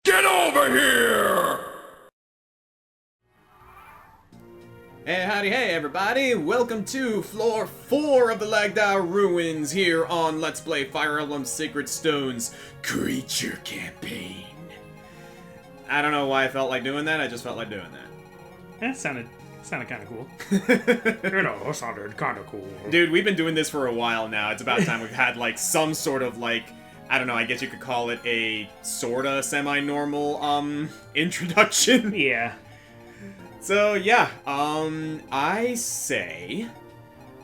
Get over here! Hey, howdy, hey, everybody! Welcome to Floor 4 of the Lagdou Ruins here on Let's Play Fire Emblem Sacred Stone's Creature Campaign. I don't know why I felt like doing that, I just felt like doing that. That sounded kind of cool. It sounded kind of cool. Dude, we've been doing this for a while now. It's about time we've had, like, some sort of, like, I don't know, I guess you could call it a sorta semi-normal, introduction. Yeah. So, yeah, I say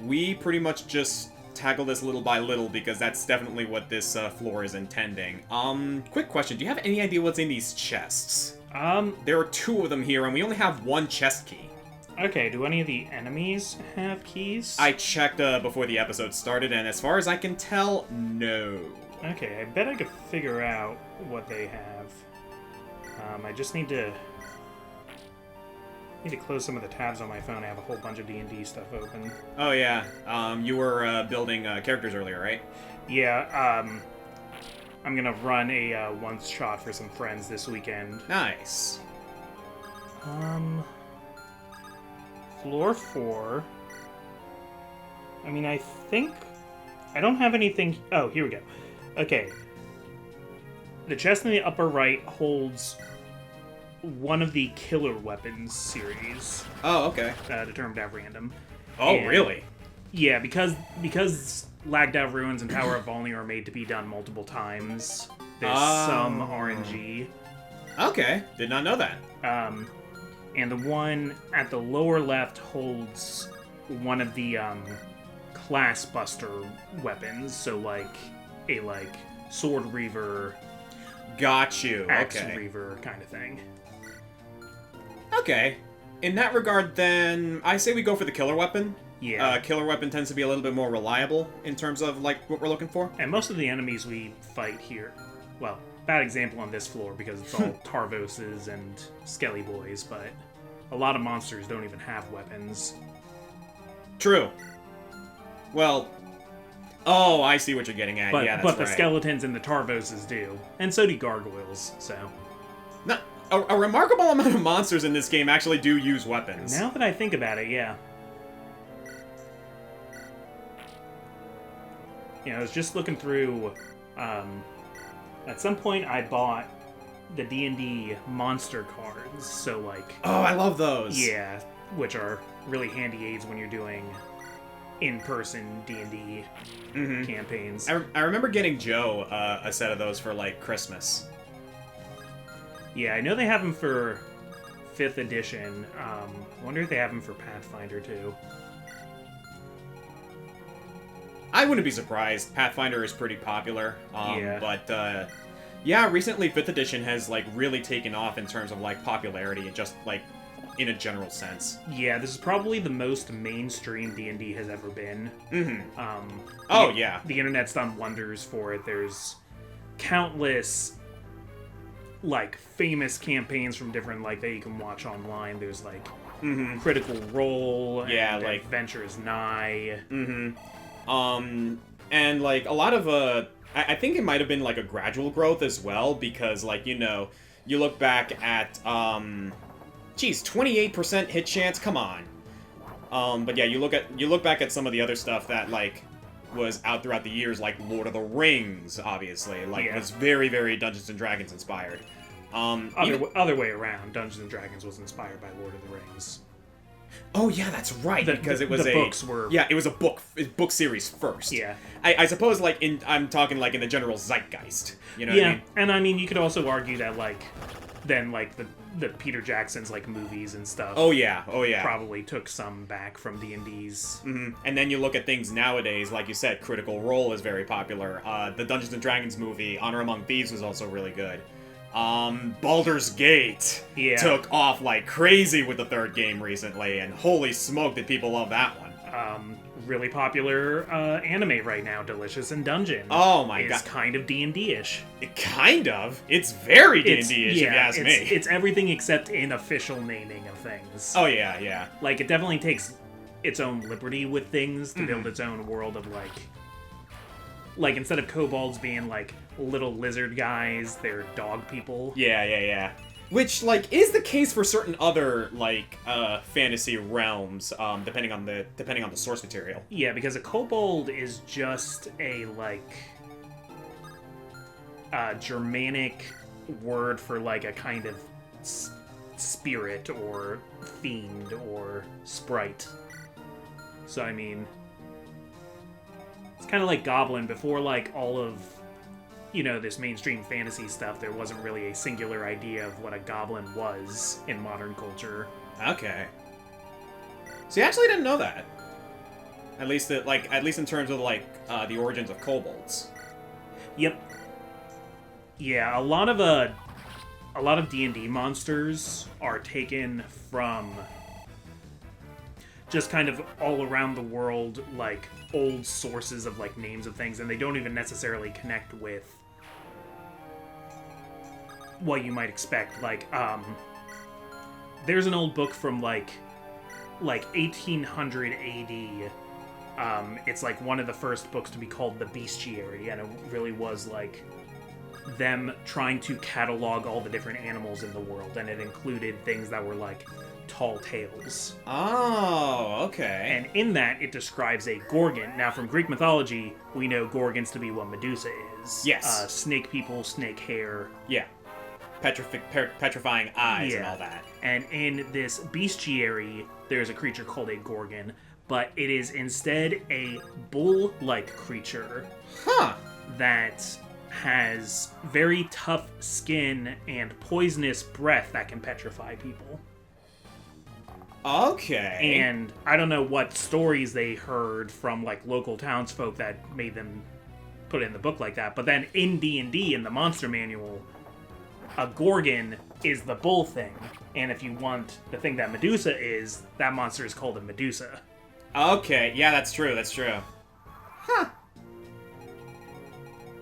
we pretty much just tackle this little by little because that's definitely what this floor is intending. Quick question, do you have any idea what's in these chests? There are 2 of them here, and we only have 1 chest key. Okay, do any of the enemies have keys? I checked before the episode started, and as far as I can tell, no. Okay, I bet I could figure out what they have. I just need to close some of the tabs on my phone. I have a whole bunch of D&D stuff open. Oh, yeah. You were building characters earlier, right? Yeah, I'm gonna run a one-shot for some friends this weekend. Nice. Floor 4. I mean, I think I don't have anything. Oh, here we go. Okay. The chest in the upper right holds one of the killer weapons series. Oh, okay. Determined at random. Oh, And, really? Yeah, because Lagdou Ruins and Tower of Volney are made to be done multiple times. There's some RNG. Okay, did not know that. And the one at the lower left holds one of the class buster weapons, so like a sword reaver, Got you. axe Okay. reaver kind of thing. Okay. In that regard, then, I say we go for the killer weapon. Yeah. Killer weapon tends to be a little bit more reliable in terms of, like, what we're looking for. And most of the enemies we fight here, well, bad example on this floor because it's all Tarvoses and Skelly boys, but a lot of monsters don't even have weapons. True. Well, oh, I see what you're getting at. But, Yeah, that's but the right. skeletons and the Tarvoses do. And so do gargoyles, so. No, a remarkable amount of monsters in this game actually do use weapons. Now that I think about it, yeah. I was just looking through, at some point I bought the D&D monster cards, so like... Oh, I love those. Yeah, which are really handy aids when you're doing in-person D&D campaigns. I remember getting Joe a set of those for, like, Christmas. Yeah, I know they have them for 5th edition. Wonder if they have them for Pathfinder, too. I wouldn't be surprised. Pathfinder is pretty popular. Yeah. But, yeah, recently 5th edition has, like, really taken off in terms of, like, popularity and just, like, in a general sense. Yeah, this is probably the most mainstream D&D has ever been. Oh, yeah. The internet's done wonders for it. There's countless, like, famous campaigns from different, like, that you can watch online. There's, like, Critical Role, Yeah, and like... Adventures Nigh. And, like, a lot of, I think it might have been, like, a gradual growth as well, because, like, you know, you look back at, 28% hit chance, come on. But yeah, you look back at some of the other stuff that, like, was out throughout the years, like Lord of the Rings, obviously, like, was very, very Dungeons & Dragons inspired. Other way around, Dungeons & Dragons was inspired by Lord of the Rings. Oh yeah, that's right, because it was the books were... Yeah, it was a book series first. Yeah. I suppose, like, I'm talking, like, in the general zeitgeist, you know what I mean? And I mean, you could also argue that, like, then, like, the Peter Jackson's, like, movies and stuff... Oh yeah. Probably took some back from D&D's. And then you look at things nowadays, like you said, Critical Role is very popular. The Dungeons & Dragons movie, Honor Among Thieves, was also really good. Baldur's Gate took off like crazy with the 3rd game recently, and holy smoke did people love that one. Really popular anime right now, Delicious in Dungeon. Oh my god. It's kind of D&D-ish. Kind of? It's very D&D-ish, if you ask me. It's everything except unofficial naming of things. Oh yeah. Like, it definitely takes its own liberty with things to build its own world of, like, like, instead of kobolds being, like, little lizard guys, they're dog people. Yeah. Which, like, is the case for certain other, like, fantasy realms, depending on the source material. Yeah, because a kobold is just a, like, Germanic word for, like, a kind of spirit or fiend or sprite. So, I mean, it's kind of like goblin. Before, like, all of, this mainstream fantasy stuff, there wasn't really a singular idea of what a goblin was in modern culture. Okay. See, I actually didn't know that. At least in terms of, like, the origins of kobolds. Yep. Yeah, a lot of D&D monsters are taken from just kind of all around the world, like, old sources of, like, names of things, and they don't even necessarily connect with what you might expect. Like, there's an old book from, like 1800 AD. It's, like, one of the first books to be called The Bestiary, and it really was, like, them trying to catalog all the different animals in the world, and it included things that were, like, tall tales. Oh, okay. And in that, it describes a Gorgon. Now, from Greek mythology, we know Gorgons to be what Medusa is. Yes. Snake people, snake hair. Yeah. Petrifying eyes and all that. And in this bestiary, there's a creature called a Gorgon, but it is instead a bull-like creature. Huh. That has very tough skin and poisonous breath that can petrify people. Okay. And I don't know what stories they heard from, like, local townsfolk that made them put it in the book like that, but then in D&D, in the monster manual, a Gorgon is the bull thing, and if you want the thing that Medusa is, that monster is called a Medusa. Okay, yeah, that's true. Huh.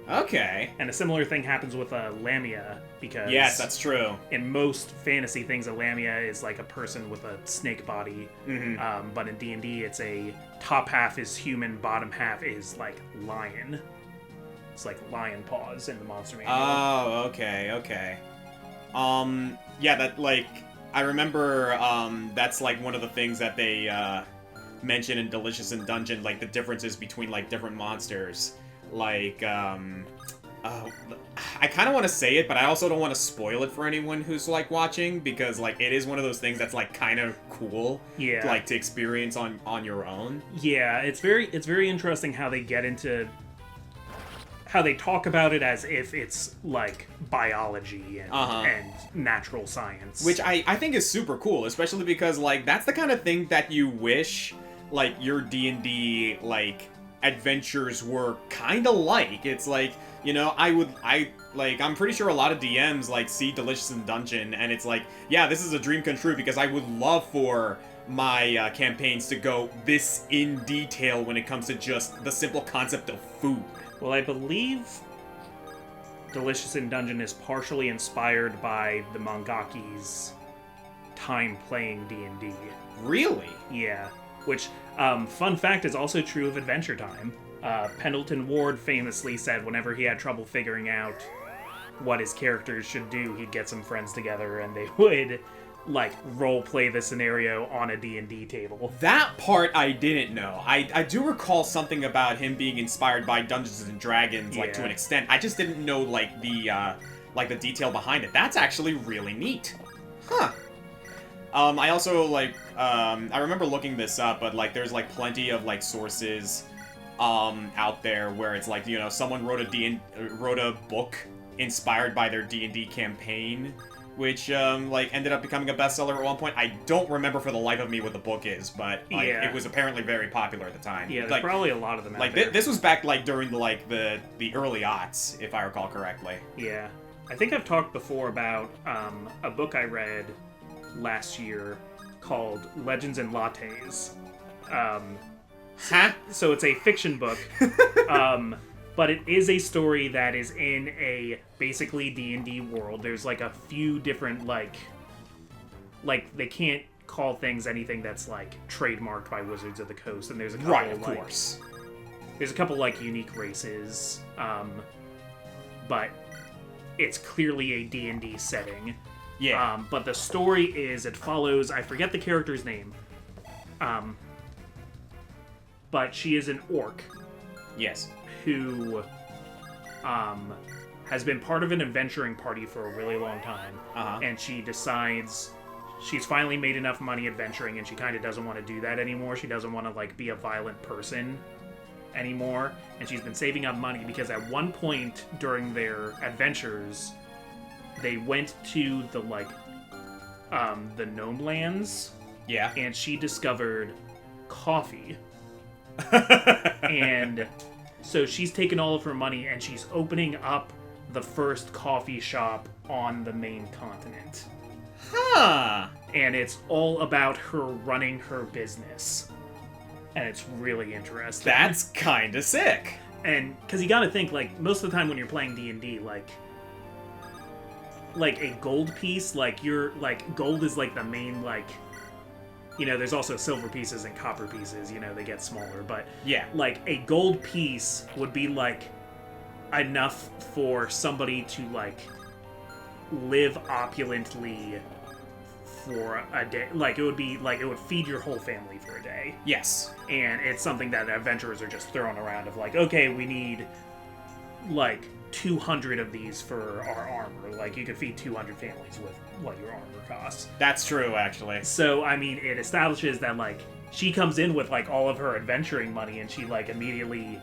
Okay. And a similar thing happens with a Lamia, because... Yes, that's true. In most fantasy things, a Lamia is like a person with a snake body. Mm-hmm. But in D&D, it's a top half is human, bottom half is, like, lion. It's like lion paws in the monster manual. Oh, okay. Yeah, that, like... I remember, that's, like, one of the things that they, mention in Delicious in Dungeon, like, the differences between, like, different monsters. Like, I kind of want to say it, but I also don't want to spoil it for anyone who's, like, watching, because, like, it is one of those things that's, like, kind of cool, yeah, like, to experience on your own. Yeah, it's very interesting how they get into... how they talk about it as if it's, like, biology and natural science. Which I think is super cool, especially because, like, that's the kind of thing that you wish, like, your D&D, like... adventures were kind of like. It's like, I'm pretty sure a lot of DMs, like, see Delicious in Dungeon, and it's like, yeah, this is a dream come true, because I would love for my campaigns to go this in detail when it comes to just the simple concept of food. Well, I believe Delicious in Dungeon is partially inspired by the mangaki's time playing D&D. Really? Yeah. Which, fun fact, is also true of Adventure Time. Pendleton Ward famously said whenever he had trouble figuring out what his characters should do, he'd get some friends together and they would, like, role-play the scenario on a D&D table. That part I didn't know. I do recall something about him being inspired by Dungeons & Dragons, like, to an extent. I just didn't know, like, the detail behind it. That's actually really neat. Huh. I also, like, I remember looking this up, but, like, there's, like, plenty of, like, sources, out there where it's, like, someone wrote a book inspired by their D&D campaign, which, like, ended up becoming a bestseller at one point. I don't remember for the life of me what the book is, but, like, it was apparently very popular at the time. Yeah, there's like, probably a lot of them out like, there. This was back, like, during, the early aughts, if I recall correctly. Yeah. I think I've talked before about, a book I read last year called Legends and Lattes. So it's a fiction book, but it is a story that is in a basically D&D world. There's, like, a few different, like they can't call things anything that's, like, trademarked by Wizards of the Coast, and there's a couple, right, of course. there's a couple, like, unique races, but it's clearly a D&D setting. Yeah. But the story is, it follows, I forget the character's name, but she is an orc. Yes. Who has been part of an adventuring party for a really long time. And she decides she's finally made enough money adventuring, and she kind of doesn't want to do that anymore. She doesn't want to, like, be a violent person anymore. And she's been saving up money because at one point during their adventures, they went to the, like, the gnome lands. Yeah. And she discovered coffee. And so she's taken all of her money and she's opening up the first coffee shop on the main continent. Huh. And it's all about her running her business. And it's really interesting. That's kind of sick. And, because you gotta think, like, most of the time when you're playing D&D, like a gold piece, like, gold is, like, the main, like, you know, there's also silver pieces and copper pieces, you know, they get smaller, but, yeah, like, a gold piece would be, like, enough for somebody to, like, live opulently for a day. Like, it would be, like, it would feed your whole family for a day. Yes. And it's something that adventurers are just throwing around of, like, okay, we need, like, 200 of these for our armor. Like, you could feed 200 families with what your armor costs. That's true, actually. So, I mean, it establishes that, like, she comes in with, like, all of her adventuring money, and she, like, immediately,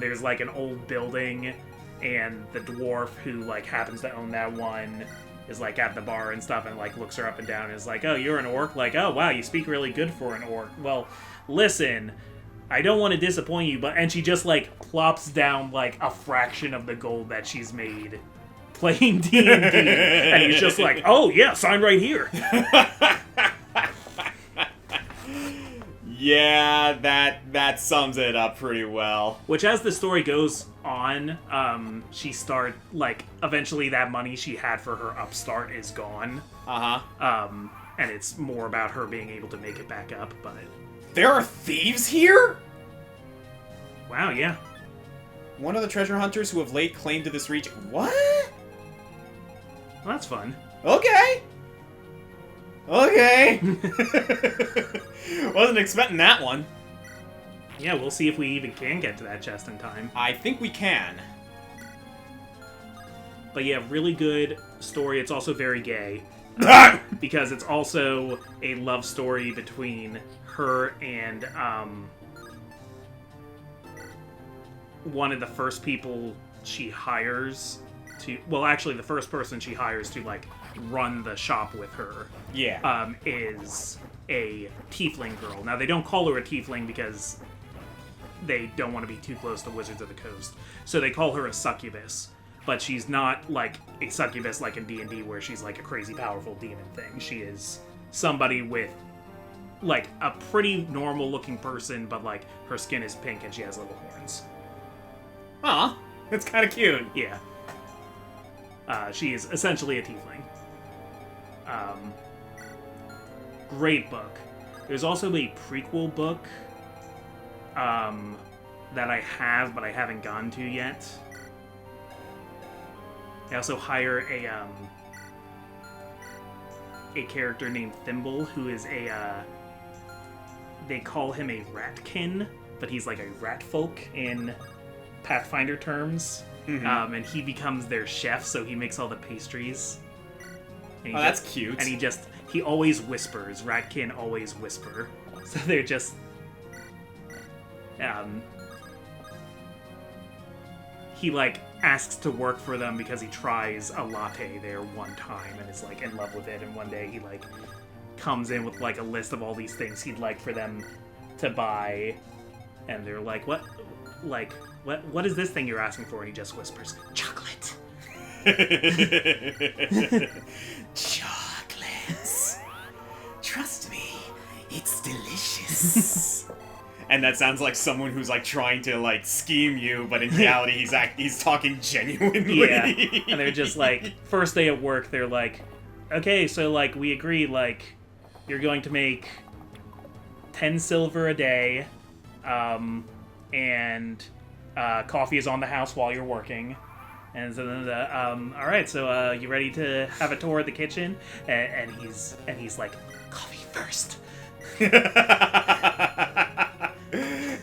there's, like, an old building, and the dwarf who, like, happens to own that one is, like, at the bar and stuff, and, like, looks her up and down and is like, oh, you're an orc? Like, oh, wow, you speak really good for an orc. Well, listen, I don't want to disappoint you, but... And she just, like, plops down, like, a fraction of the gold that she's made playing D&D. And he's just like, oh, yeah, sign right here. Yeah, that sums it up pretty well. Which, as the story goes on, eventually that money she had for her upstart is gone. And it's more about her being able to make it back up, but... There are thieves here? Wow, yeah. One of the treasure hunters who have laid claim to this region. What? Well, that's fun. Okay. Wasn't expecting that one. Yeah, we'll see if we even can get to that chest in time. I think we can. But yeah, really good story. It's also very gay. Because it's also a love story between her and one of the first people she hires to... Well, actually, the first person she hires to, like, run the shop with her. Yeah. Is a tiefling girl. Now, they don't call her a tiefling because they don't want to be too close to Wizards of the Coast. So they call her a succubus. But she's not, like, a succubus like in D&D where she's, like, a crazy powerful demon thing. She is somebody with, like, a pretty normal-looking person, but, like, her skin is pink and she has little horns. Aw, that's kind of cute. Yeah. She is essentially a tiefling. Great book. There's also a prequel book that I have, but I haven't gotten to yet. I also hire a character named Thimble, who is they call him a ratkin, but he's like a rat folk in Pathfinder terms. Mm-hmm. And he becomes their chef, so he makes all the pastries. Oh, that's cute. And he always whispers. Ratkin always whisper. So they're just... he, like, asks to work for them because he tries a latte there one time and is, like, in love with it. And one day he, like, comes in with, like, a list of all these things he'd like for them to buy. And they're like, what? Like, what is this thing you're asking for? And he just whispers, chocolate. Chocolates. Trust me, it's delicious. And that sounds like someone who's, like, trying to, like, scheme you, but in reality he's talking genuinely. Yeah. And they're just like, first day at work, they're like, okay, so, like, we agree, like, you're going to make 10 silver a day, and coffee is on the house while you're working. And so then all right, so you ready to have a tour of the kitchen? And he's like, coffee first.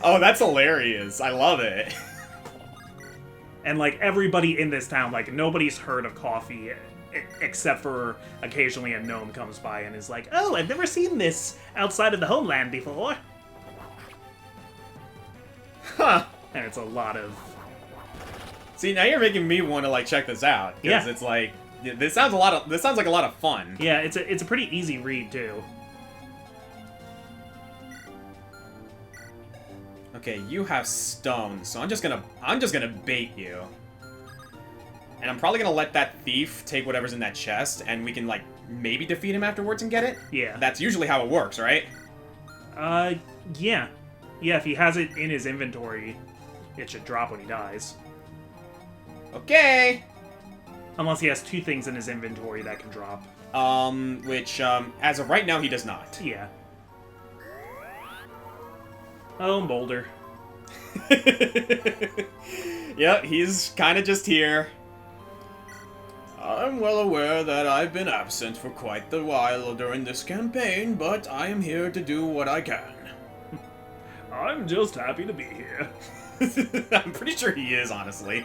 Oh, that's hilarious. I love it. And like everybody in this town, like nobody's heard of coffee except for occasionally a gnome comes by and is like, oh, I've never seen this outside of the homeland before. Huh. And it's a lot of... See, now you're making me want to like check this out. Because it's like, this sounds like a lot of fun. Yeah, it's a pretty easy read too. Okay, you have stone, so I'm just gonna bait you. And I'm probably gonna let that thief take whatever's in that chest, and we can like maybe defeat him afterwards and get it? Yeah. That's usually how it works, right? Yeah. Yeah, if he has it in his inventory, it should drop when he dies. Okay. Unless he has two things in his inventory that can drop. Which, as of right now, he does not. Yeah. Oh, Boulder. Yep, he's kind of just here. I'm well aware that I've been absent for quite the while during this campaign, but I am here to do what I can. I'm just happy to be here. I'm pretty sure he is, honestly.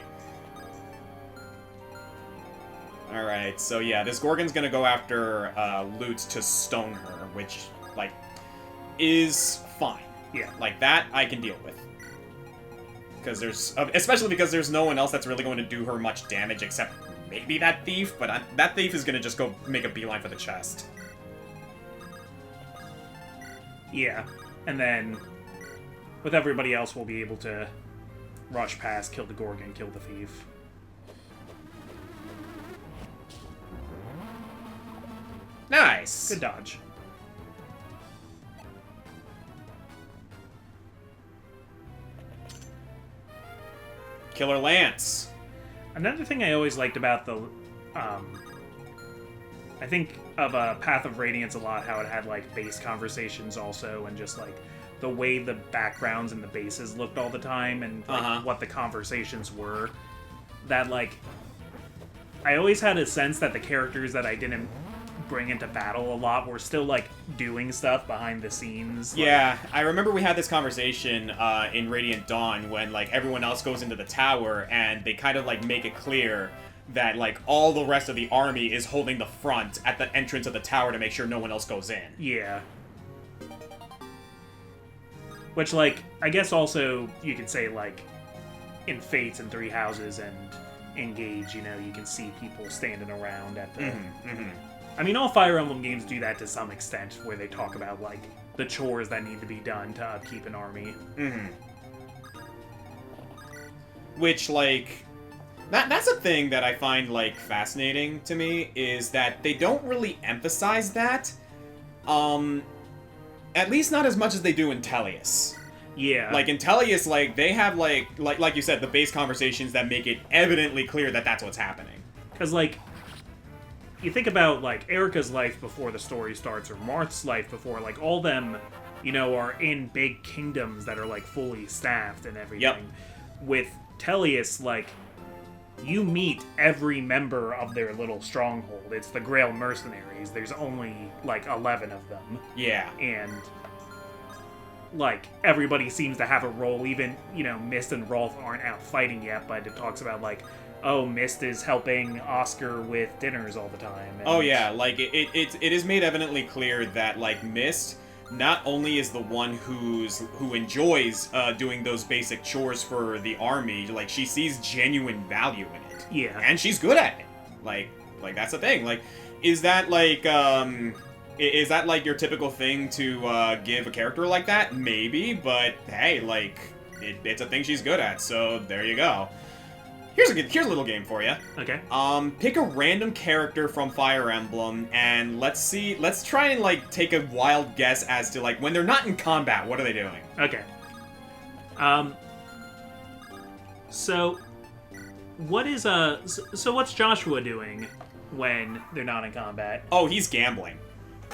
Alright, so yeah, this Gorgon's gonna go after loot to stone her, which, like, is fine. Yeah. Like, that I can deal with. Especially because there's no one else that's really going to do her much damage except maybe that thief, but that thief is gonna just go make a beeline for the chest. Yeah. And then, with everybody else, we'll be able to rush past, kill the Gorgon, kill the thief. Nice! Good dodge. Killer Lance. Another thing I always liked about the, I think of Path of Radiance a lot, how it had, like, base conversations also, and just, like, the way the backgrounds and the bases looked all the time, and, like, what the conversations were. That, like, I always had a sense that the characters that I didn't bring into battle a lot were still, like, doing stuff behind the scenes. Yeah, I remember we had this conversation in Radiant Dawn when, like, everyone else goes into the tower and they kind of, like, make it clear that, like, all the rest of the army is holding the front at the entrance of the tower to make sure no one else goes in. Yeah. Which, like, I guess also you could say, like, in Fates and Three Houses and Engage, you know, you can see people standing around at the... I mean, all Fire Emblem games do that to some extent, where they talk about, like, the chores that need to be done to upkeep an army. Which, like... That's a thing that I find, like, fascinating to me, is that they don't really emphasize that. At least not as much as they do in Tellius. Yeah. Like, in Tellius, like, they have, like you said, the base conversations that make it evidently clear that that's what's happening. Because, like, you think about, like, Erica's life before the story starts, or Marth's life before, like, all them, you know, are in big kingdoms that are, like, fully staffed and everything. Yep. With Tellius, like, you meet every member of their little stronghold. It's the Grail Mercenaries. There's only, like, 11 of them. Yeah. And, like, everybody seems to have a role. Even, you know, Mist and Rolf aren't out fighting yet, but it talks about, like, oh, Mist is helping Oscar with dinners all the time. And... Oh yeah, like, it is made evidently clear that, like, Mist not only is the one who enjoys doing those basic chores for the army, like, she sees genuine value in it. Yeah. And she's good at it. Like that's the thing. Like, is that, like, your typical thing to give a character like that? Maybe, but hey, like, it's a thing she's good at, so there you go. Here's a little game for you. Okay. Pick a random character from Fire Emblem, and let's try and, like, take a wild guess as to, like, when they're not in combat, what are they doing? Okay. So, what is, so what's Joshua doing when they're not in combat? Oh, he's gambling.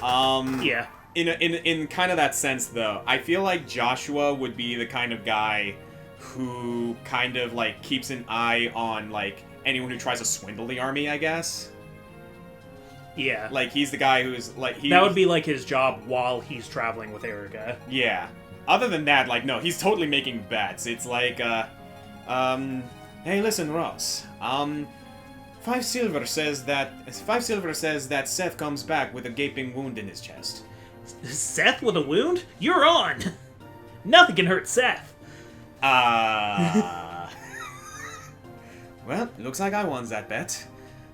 Yeah. In kind of that sense, though, I feel like Joshua would be the kind of guy who kind of, like, keeps an eye on, like, anyone who tries to swindle the army, I guess. Yeah. Like, he's the guy who's, like... That would be, like, his job while he's traveling with Erica. Yeah. Other than that, like, no, he's totally making bets. It's like, hey, listen, Ross. 5 silver says that Seth comes back with a gaping wound in his chest. Seth with a wound? You're on! Nothing can hurt Seth. Well, looks like I won that bet.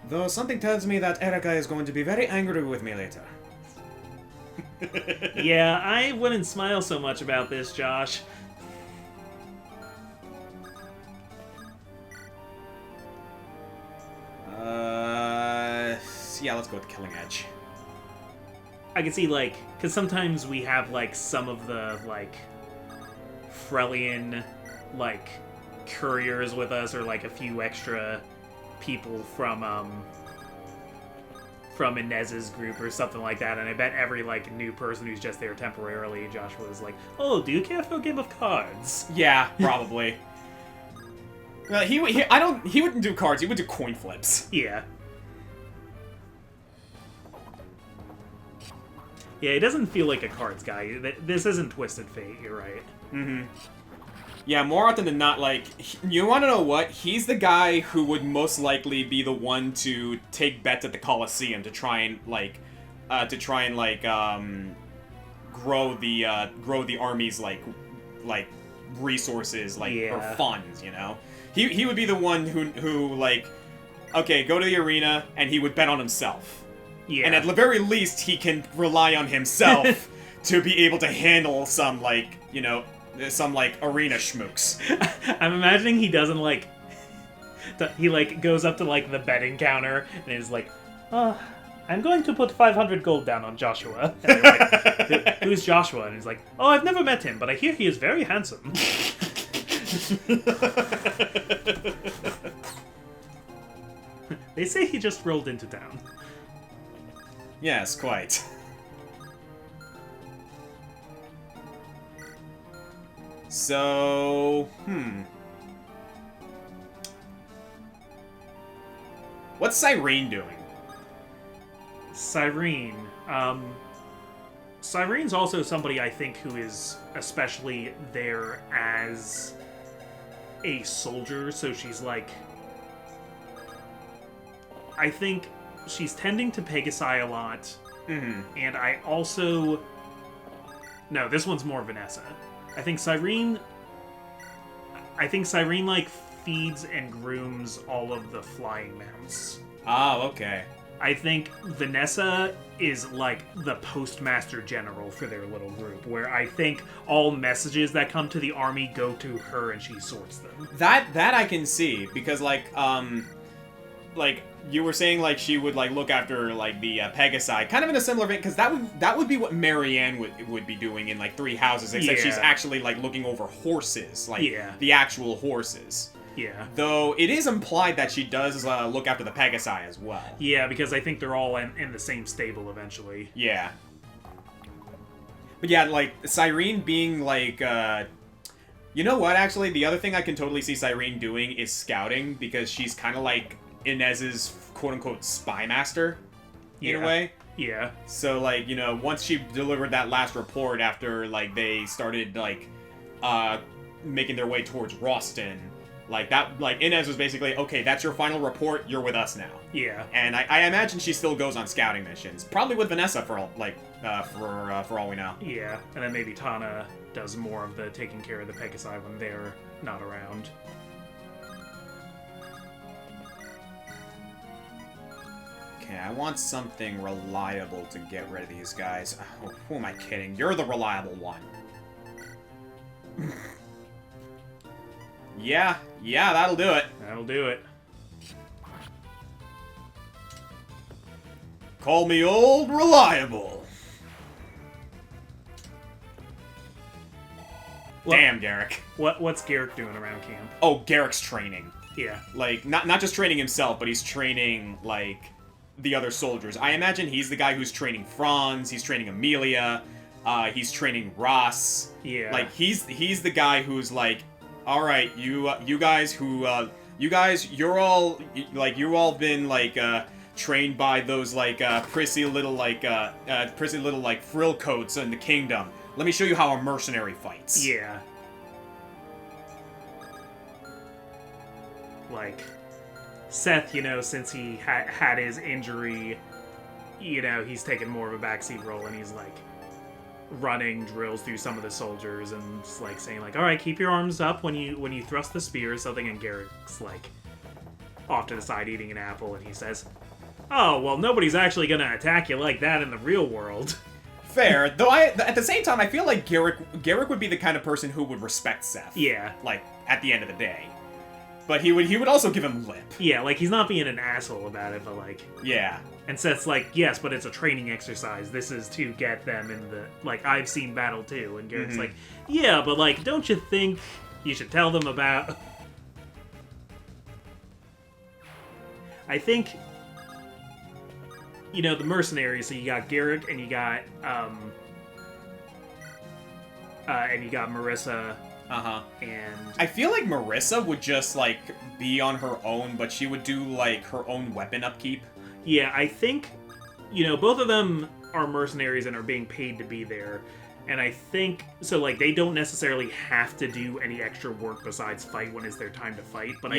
Though something tells me that Erica is going to be very angry with me later. Yeah, I wouldn't smile so much about this, Josh. Yeah, let's go with Killing Edge. I can see, like, because sometimes we have, like, some of the, like, Frelian, like, couriers with us, or, like, a few extra people from Inez's group or something like that, and I bet every, like, new person who's just there temporarily, Joshua is like, oh, do you care for a game of cards? Yeah, probably. Well, he wouldn't do cards, he would do coin flips. Yeah. Yeah, he doesn't feel like a cards guy. This isn't Twisted Fate, you're right. Mm-hmm. Yeah, more often than not, like, you want to know what? He's the guy who would most likely be the one to take bets at the Coliseum to try and, grow the army's, like resources, like, or funds, you know? He would be the one who, like, okay, go to the arena, and he would bet on himself. Yeah. And at the very least, he can rely on himself to be able to handle some, like, you know, some, like, arena schmooks. I'm imagining he doesn't, like... He, like, goes up to, like, the betting counter and is like, I'm going to put 500 gold down on Joshua. And they're like, who's Joshua? And he's like, oh, I've never met him, but I hear he is very handsome. They say he just rolled into town. Yes, quite. So, what's Cyrene doing? Cyrene. Cyrene's also somebody I think who is especially there as a soldier, so she's like... I think she's tending to Pegasi a lot, and I also... No, this one's more Vanessa. I think Cyrene, like, feeds and grooms all of the flying mounts. Oh, okay. I think Vanessa is, like, the postmaster general for their little group, where I think all messages that come to the army go to her and she sorts them. That I can see, because, like, you were saying, like, she would, like, look after, like, the Pegasi, kind of in a similar vein, because that would be what Marianne would be doing in, like, Three Houses, except she's actually, like, looking over horses, like, the actual horses. Yeah. Though it is implied that she does look after the Pegasi as well. Yeah, because I think they're all in the same stable eventually. Yeah. But yeah, like, Cyrene being, like, you know what, actually? The other thing I can totally see Cyrene doing is scouting, because she's kind of like Inez's quote-unquote spy master, in a way. Yeah. So, like, you know, once she delivered that last report after, like, they started, like, making their way towards Roston, like, that, like, Inez was basically, okay, that's your final report, you're with us now. Yeah. And I imagine she still goes on scouting missions, probably with Vanessa for all, like, for all we know. Yeah, and then maybe Tana does more of the taking care of the Pegasi when they're not around. Okay, I want something reliable to get rid of these guys. Oh, who am I kidding? You're the reliable one. Yeah, that'll do it. That'll do it. Call me old reliable. Damn, Garrick. What's Garrick doing around camp? Oh, Garrick's training. Yeah. Like, not just training himself, but he's training, like, the other soldiers. I imagine he's the guy who's training Franz, he's training Amelia, he's training Ross. Yeah. Like, he's the guy who's, like, All right, you guys who you're all you've all been trained by those prissy little frill coats in the kingdom. Let me show you how a mercenary fights. Yeah. Like, Seth, since he had his injury, he's taken more of a backseat role, and he's running drills through some of the soldiers and saying all right, keep your arms up when you thrust the spear or something. And Garrick's off to the side eating an apple, and he says, "Oh, well, nobody's actually gonna attack you like that in the real world." Fair, though. At the same time, I feel like Garrick would be the kind of person who would respect Seth. Yeah. At the end of the day. But he would also give him lip. Yeah, he's not being an asshole about it, but yeah. And Seth's yes, but it's a training exercise. This is to get them in the I've seen battle too. And Garrick's yeah, but don't you think you should tell them about? I think the mercenaries. So you got Garrick and you got Marissa. And I feel like Marissa would just be on her own, but she would do her own weapon upkeep. Yeah, I think both of them are mercenaries and are being paid to be there. And I think so they don't necessarily have to do any extra work besides fight when it's their time to fight, but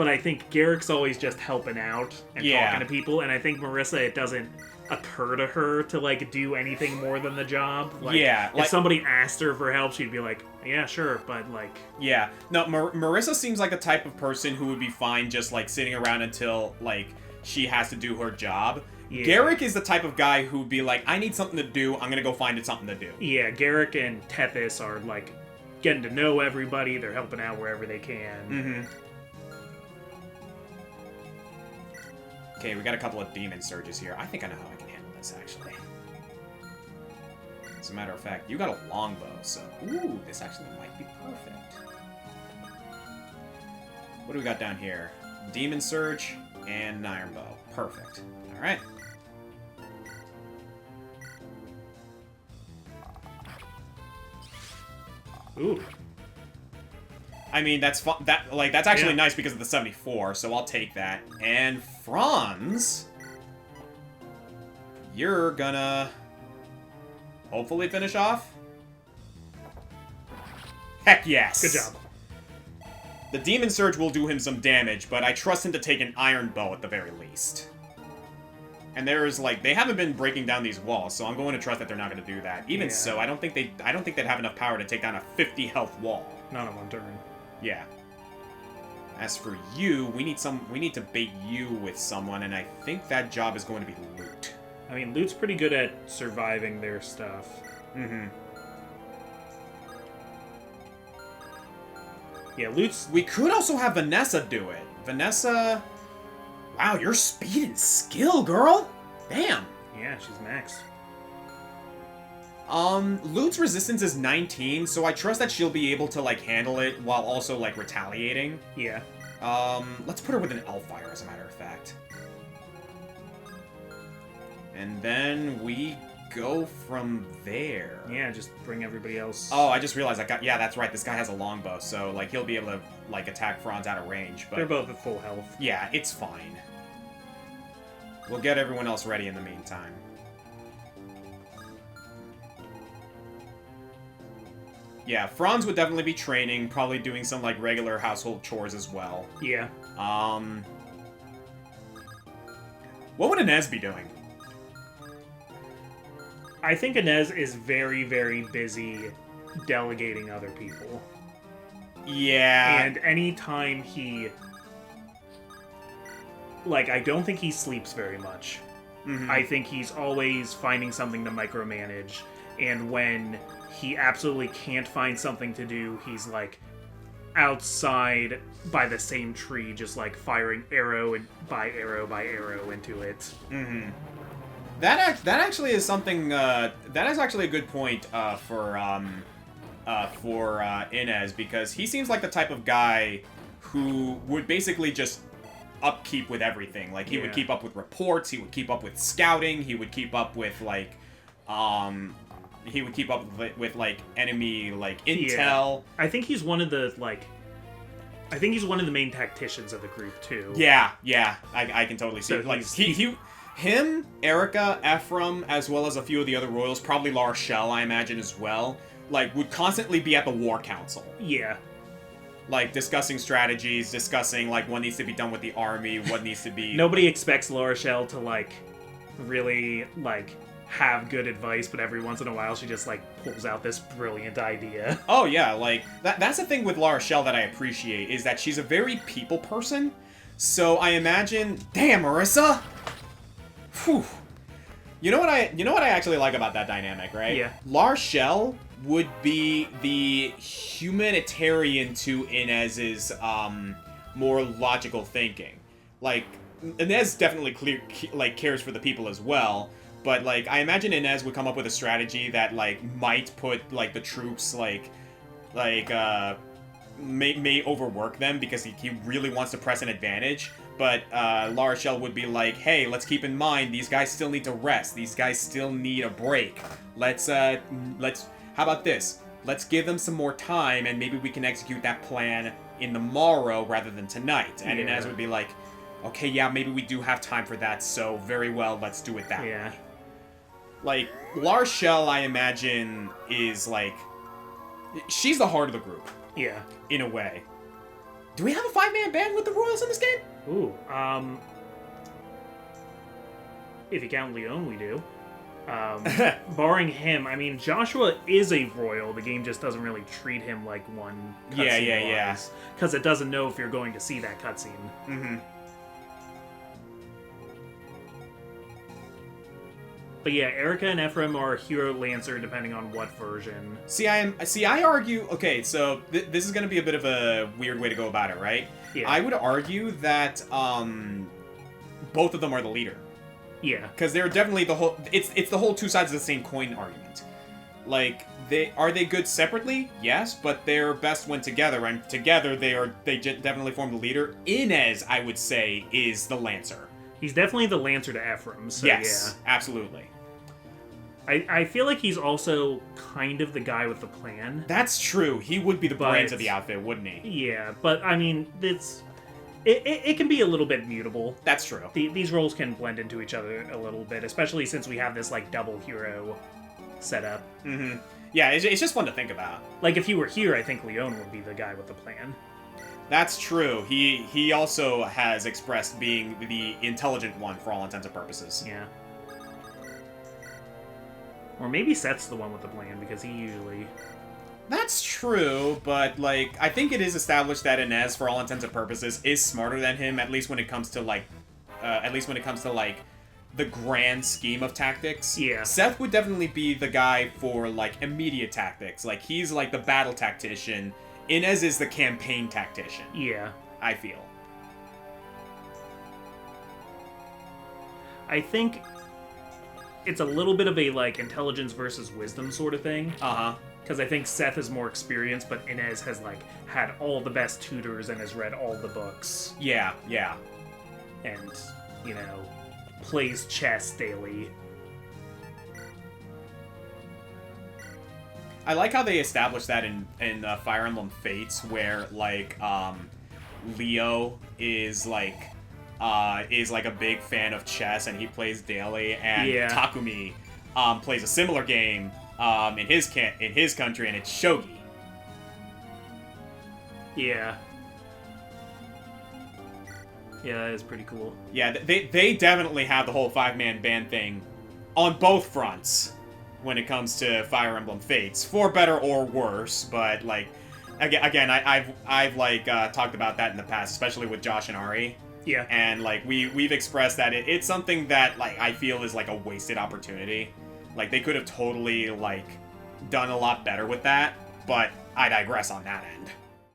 I think Garrick's always just helping out and talking to people, and I think Marissa, it doesn't occur to her to do anything more than the job. If somebody asked her for help, she'd be yeah, sure, but yeah, no, Marissa seems like the type of person who would be fine just sitting around until she has to do her job. Yeah. Garrick is the type of guy who would be I need something to do, I'm gonna go find something to do. Yeah, Garrick and Tethys are getting to know everybody, they're helping out wherever they can. Okay, we got a couple of demon surges here. I think I know how I can handle this, actually. As a matter of fact, you got a longbow, so... Ooh, this actually might be perfect. What do we got down here? Demon surge and an iron bow. Perfect. Alright. Ooh. I mean, that's fun. That's actually nice because of the 74, so I'll take that. And Franz, you're gonna hopefully finish off. Heck yes. Good job. The Demon Surge will do him some damage, but I trust him to take an Iron Bow at the very least. And there's they haven't been breaking down these walls, so I'm going to trust that they're not going to do that. Even so, I don't think they'd have enough power to take down a 50 health wall. Not on one turn. Yeah. As for you, we need to bait you with someone, and I think that job is going to be Loot. I mean, Loot's pretty good at surviving their stuff. Yeah, Loot's... We could also have Vanessa do it. Vanessa... Wow, your speed and skill, girl! Damn! Yeah, she's max. Loot's resistance is 19, so I trust that she'll be able to, handle it while also, retaliating. Yeah. Let's put her with an Elfire, as a matter of fact. And then we go from there. Yeah, just bring everybody else. Oh, I just realized yeah, that's right, this guy has a longbow, so, he'll be able to, attack Franz out of range, but... They're both at full health. Yeah, it's fine. We'll get everyone else ready in the meantime. Yeah, Franz would definitely be training, probably doing some, regular household chores as well. Yeah. What would Inez be doing? I think Inez is very, very busy delegating other people. Yeah. And anytime he... I don't think he sleeps very much. I think he's always finding something to micromanage, and when he absolutely can't find something to do, he's outside by the same tree, just firing arrow by arrow into it. That actually is something. That is actually a good point for Inez, because he seems like the type of guy who would basically just upkeep with everything. He would keep up with reports, he would keep up with scouting, he would keep up with keep up with like enemy like intel. I think he's one of the main tacticians of the group too. Yeah, I can totally see. So It. Like him, Erica, Ephraim, as well as a few of the other royals, probably La Rochelle, I imagine as well. Like would constantly be at the war council. Yeah. Like discussing strategies, discussing like what needs to be done with the army, what needs to be. Nobody expects La Rochelle to like really like have good advice, but every once in a while she just like pulls out this brilliant idea. Oh yeah, like that's the thing with La Rochelle that I appreciate is that she's a very people person. So I imagine, damn Marissa. Whew. You know what I actually like about that dynamic, right? Yeah. La Rochelle would be the humanitarian to Inez's more logical thinking. Like Inez definitely cares for the people as well. But, like, I imagine Inez would come up with a strategy that, like, might put, like, the troops, may overwork them because he really wants to press an advantage. But, La Rochelle would be like, hey, let's keep in mind, these guys still need to rest. These guys still need a break. How about this? Let's give them some more time, and maybe we can execute that plan in the morrow rather than tonight. And Inez would be like, okay, yeah, maybe we do have time for that, so very well, let's do it that way. Like, La Rochelle, I imagine, is, like... She's the heart of the group. Yeah. In a way. Do we have a 5-man band with the Royals in this game? Ooh, if you count Leon, we do. Barring him, I mean, Joshua is a Royal. The game just doesn't really treat him like one cutscene. Yeah. Because it doesn't know if you're going to see that cutscene. Mm-hmm. But yeah, Erica and Ephraim are Hero Lancer depending on what version. I argue... Okay, so this is going to be a bit of a weird way to go about it, right? Yeah. I would argue that both of them are the leader. Yeah. Because they're definitely the whole... It's the whole two sides of the same coin argument. Like, are they good separately? Yes, but they're best when together, and together they definitely form the leader. Inez, I would say, is the Lancer. He's definitely the Lancer to Ephraim, so yes, yeah. Absolutely. I feel like he's also kind of the guy with the plan. That's true. He would be the brains of the outfit, wouldn't he? Yeah, but I mean, it can be a little bit mutable. That's true. These roles can blend into each other a little bit, especially since we have this like double hero setup. Mm-hmm. Yeah, it's just fun to think about. Like if he were here, I think Leon would be the guy with the plan. That's true. He also has expressed being the intelligent one for all intents and purposes. Yeah. Or maybe Seth's the one with the plan, because he usually... That's true, but, like, I think it is established that Inez, for all intents and purposes, is smarter than him, at least when it comes to, like, the grand scheme of tactics. Yeah. Seth would definitely be the guy for, like, immediate tactics. Like, he's, like, the battle tactician. Inez is the campaign tactician. Yeah. I feel. I think it's a little bit of a, like, intelligence versus wisdom sort of thing. Uh-huh. Because I think Seth is more experienced, but Inez has, like, had all the best tutors and has read all the books. Yeah. And, you know, plays chess daily. I like how they established that in Fire Emblem Fates, where, like, Leo is a big fan of chess and he plays daily, and Takumi plays a similar game in his country, and it's shogi. Yeah. Yeah, that is pretty cool. Yeah, they definitely have the whole 5-man band thing on both fronts when it comes to Fire Emblem Fates, for better or worse. But like, again, I've talked about that in the past, especially with Josh and Ari. Yeah. And like we've expressed that it's something that like I feel is like a wasted opportunity. Like they could have totally like done a lot better with that, but I digress on that end.